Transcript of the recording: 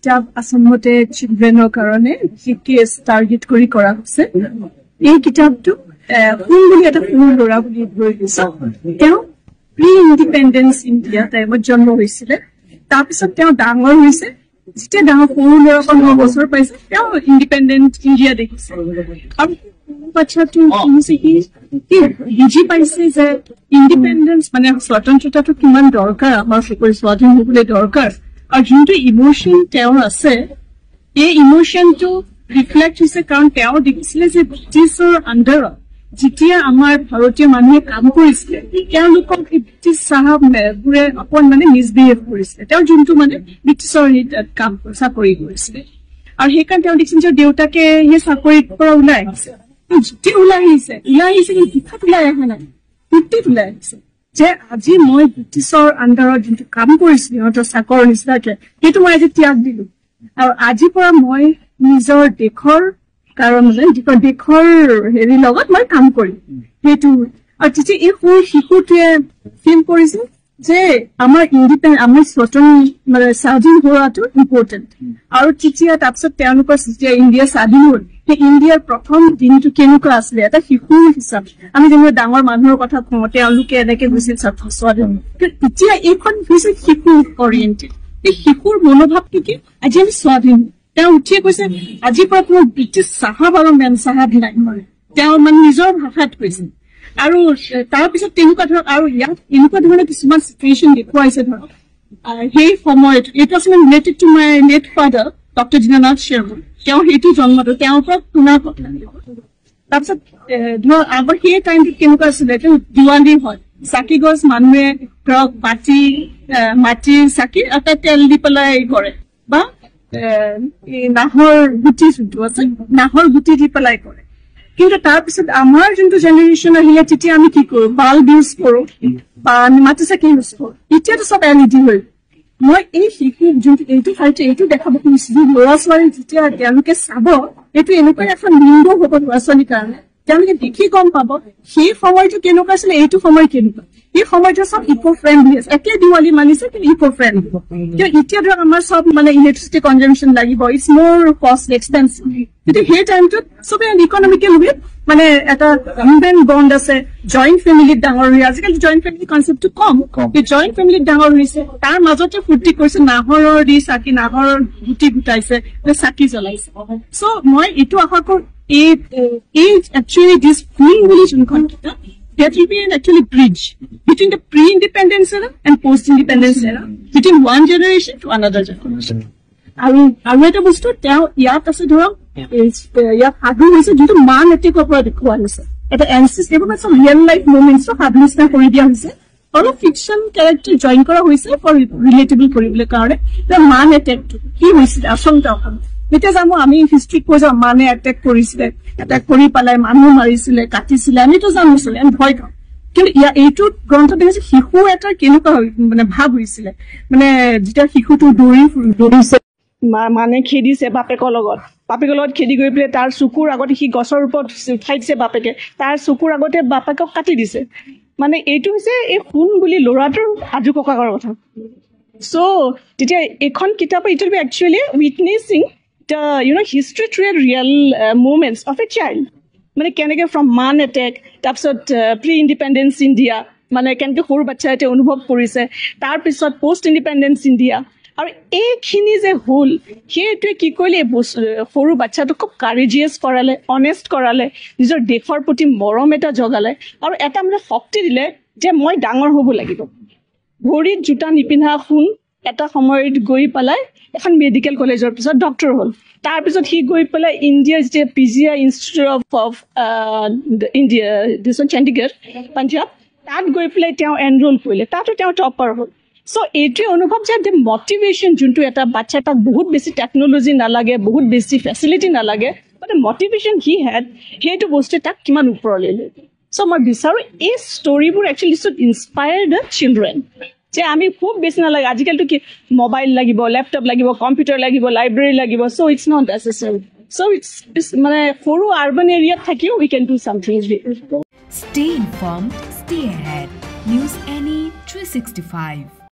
কিতাপ আচলতে চিলড্ৰেনৰ কাৰণে বিশেষ টাৰ্গেট কৰি কৰা হৈছে এই কিতাপটো কোন বুলি এটা সৰু ল'ৰা বুলি ধৰি দিছে তেওঁ প্ৰি ইণ্ডিপেণ্ডেন্স ইণ্ডিয়া টাইমত জন্ম হৈছিলে তাৰপিছত তেওঁ ডাঙৰ হৈছে যেতিয়া ডাঙৰ সৰু ল'ৰা 9 বছৰ পাইছে তেওঁ ইণ্ডিপেণ্ডেন্ট ইণ্ডিয়া দেখিছে আৰু বাচ্চাটো বুজি পাইছে যে ইণ্ডিপেণ্ডেন্স মানে স্বতন্ত্ৰতাটো কিমান দৰকাৰ আমাৰ সকলো স্বাধীন হ'বলৈ দৰকাৰ আৰু যোনটো ইমোশ্যন তেওঁৰ আছে এই ইমোশ্যনটো ৰিফ্লেক্ট হৈছে কাৰণ তেওঁ দেখিছিলে যে ব্ৰিটিছৰ আণ্ডাৰত যেতিয়া আমাৰ ভাৰতীয় মানুহে কাম কৰিছিলে তেওঁলোকক ব্ৰিটিছ চাহাববোৰে অকণ মানে মিছবিহেভ কৰিছিলে তেওঁ যোনটো মানে ব্ৰিটিছৰ কাম চাকৰি কৰিছিলে আৰু সেইকাৰণে তেওঁ দেখিছিল যে দেউতাকে সেই চাকৰিৰ পৰা ওলাই আহিছে যেতিয়া ওলাই আহিছে কিন্তু দিশাত ওলাই অহা নাই ফূৰ্তিত ওলাই আহিছে যে আজি মই ব্ৰিটিছৰ আণ্ডাৰত যোনটো কাম কৰিছিলো সিহঁতৰ চাকৰ নিচিনাকে সেইটো মই আজি ত্যাগ দিলো আৰু আজিৰ পৰা মই নিজৰ দেশৰ কাৰণে দেশৰ হেৰিৰ লগত মই কাম কৰিম সেইটো আৰু তেতিয়া এই সৰু শিশুটোৱে ফিল কৰিছে যে আমাৰ আমাৰ মানে স্বাধীন হোৱাটো ইম্পৰ্টেণ্ট আৰু তেতিয়া তাৰপিছত তেওঁলোকৰ যেতিয়া ইণ্ডিয়া স্বাধীন হ'ল সেই ইণ্ডিয়াৰ প্ৰথম দিনটো কেনেকুৱা আছিলে এটা শিশুৰ হিচাপে আমি যেনেকৈ ডাঙৰ মানুহৰ কথা কওঁ তেওঁলোকে এনেকে গৈছিল স্বাধীন এতিয়া এইখন হৈছে শিশু অৰিয়েণ্টেড এই শিশুৰ মনোভাৱটো কি আজি আমি স্বাধীন তেওঁ উঠিয়ে কৈছে আজিৰ পৰা কোনো ব্ৰিটিছ চাহাব আৰু মেম চাহাব নাই তেওঁ মানে নিজৰ ভাষাত কৈছে আৰু তাৰপিছত তেনেকুৱা ধৰক আৰু ইয়াত এনেকুৱা ধৰণৰ কিছুমান চিটুৱেশ্যন দেখুৱাইছে ধৰক সেই সময়ত এইটো আছিলে related to my late father doctor Dinanath Sharma তেওঁ সেইটো জন্মটো তেওঁৰ পৰা শুনা কথা তাৰপিছত ধৰক আগৰ সেই টাইমটোত কেনেকুৱা আছিলে এইটো দিৱালী হয় চাকি গছ মানুহে ধৰক মাটিৰ চাকি এটা তেল দি পেলাই কৰে বা নাহৰ গুটি যোনটো আছে নাহৰ গুটি দি পেলাই কৰে কিন্তু তাৰপিছত আমাৰ যোনটো জেনেৰেশ্যন আহিলে তেতিয়া আমি কি কৰো বাল্ব ইউজ কৰো বা আমি মাটি চাকি ইউজ কৰো এতিয়াতো চব LED হৈ মই এই শিশু যোনটো এইটো ঠাইতে এইটো দেখাব খুজিছিলো ল'ৰা ছোৱালী যেতিয়া তেওঁলোকে চাব এইটো এনেকুৱা এখন উইণ্ডো হ'ব ল'ৰা ছোৱালীৰ কাৰণে তেওঁলোকে দেখি গম পাব সেই সময়টো কেনেকুৱা আছিলে এইটো সময় কেনেকুৱা এই সময়টো চব ইকো ফ্ৰেণ্ডলি আছে একে দিৱালী মানিছে কিন্তু ইকো ফ্ৰেণ্ডলি কিন্তু এতিয়া ধৰক আমাৰ চব মানে ইলেক্ট্ৰিচিটি কনজাম্পশ্যন লাগিব ইটছ মোৰ কষ্টলি এক্সপেঞ্চিভ কিন্তু সেই টাইমটোত চবে ইকনমিকেল ৱেত মানে এটা হিউমেন বণ্ড আছে জইণ্ট ফেমিলিত ডাঙৰ হৈ আজিকালি জইণ্ট ফেমিলি কনচেপ্টটো কম জইণ্ট ফেমিলিত ডাঙৰ হৈছে তাৰ মাজতে ফূৰ্তি কৰিছে নাহৰৰ দি চাকি নাহৰৰ গুটি গোটাইছে চাকি জ্বলাইছে চ' মই এইটো আশা কৰো actually this film village in Kolkata, there will be an actually bridge between the pre-independence era and post-independence era, between one generation to another generation. আৰু এটা বস্তু তেওঁ ইয়াত আছে ধৰক ইয়াত সাধু হৈছে যোনটো মান এটেকৰ পৰা দেখুওৱা হৈছে এটা এনচিছ এইবোৰ মানে ৰিয়েল লাইফ মুভমেণ্টছৰ সাধু নিচিনা কৰি দিয়া হৈছে অলপ ফিকশ্যন কেৰেক্টাৰ জইন কৰা হৈছে ফৰ ৰিলেটেবল কৰিবলৈ কাৰণে মান এটেকটো কি হৈছিলে আচলতে অসমত এতিয়া জানো আমি হিষ্ট্ৰীত কৈ যাওঁ মানে এটেক কৰিছিলে এটেক কৰি পেলাই মানুহ মাৰিছিলে কাটিছিলে আমিতো জানিছিলে আমি ভয় খাওঁ কিন্তু এইটো গ্ৰন্থ দেখিছে শিশু এটাৰ কেনেকুৱা মানে ভাৱ হৈছিলে মানে যেতিয়া শিশুটো দৌৰিছে মানে খেদিছে বাপেকৰ লগত খেদি গৈ পেলাই তাৰ চকুৰ আগতে সি গছৰ ওপৰত উঠাই দিছে বাপেকে তাৰ চকুৰ আগতে বাপেকক কাটি দিছে মানে এইটো হৈছে এই সোণ বুলি ল'ৰাটোৰ আজু ককাকৰ কথা চ' তেতিয়া এইখন কিতাপত it will be actually witnessing the history through real moments of a child মানে কেনেকে ফ্ৰম মান এটেক তাৰপিছত প্ৰি ইণ্ডিপেণ্ডেন্স ইণ্ডিয়া মানে কেনেকে সৰু বাচ্ছা এটা অনুভৱ কৰিছে তাৰপিছত পষ্ট ইণ্ডিপেণ্ডেন্স ইণ্ডিয়া আৰু এইখিনি যে হ'ল সেইটোৱে কি কৰিলে সৰু বাচ্চাটোক খুব কাৰেজিয়াছ কৰালে অনেষ্ট কৰালে নিজৰ দেশৰ প্ৰতি মৰম এটা জগালে আৰু এটা মানে শক্তি দিলে যে মই ডাঙৰ হ'ব লাগিব ভৰিত জোতা নিপিন্ধা সোণ এটা সময়ত গৈ পেলাই এখন মেডিকেল কলেজৰ পিছত ডক্টৰ হ'ল তাৰপিছত সি গৈ পেলাই ইণ্ডিয়াৰ যে PGI institute of India Chandigarh Punjab তাত গৈ পেলাই তেওঁ এনৰোল কৰিলে তাতো তেওঁ টপাৰ হ'ল চ' এইটোৱে অনুভৱ যে মটিভেশ্যন যোনটো এটা বাচ্ছা তাক বহুত বেছি টেকনলজি নালাগে বহুত বেছি ফেচিলিটি নালাগে বাট মটিভেশ্যন হি হেড সেইটো বস্তুৱে তাক কিমান ওপৰলৈ লৈ চ' মই বিচাৰোঁ এই ষ্টৰিবোৰ actually should inspire the children যে আমি খুব বেছি নালাগে আজিকালিতো কি মোবাইল লাগিব লেপটপ লাগিব কম্পিউটাৰ লাগিব লাইব্ৰেৰী লাগিব so' it's not necessary so' it's মানে সৰু আৰ্বান এৰিয়াত থাকিও we can do something Stay informed, stay ahead. News Any 365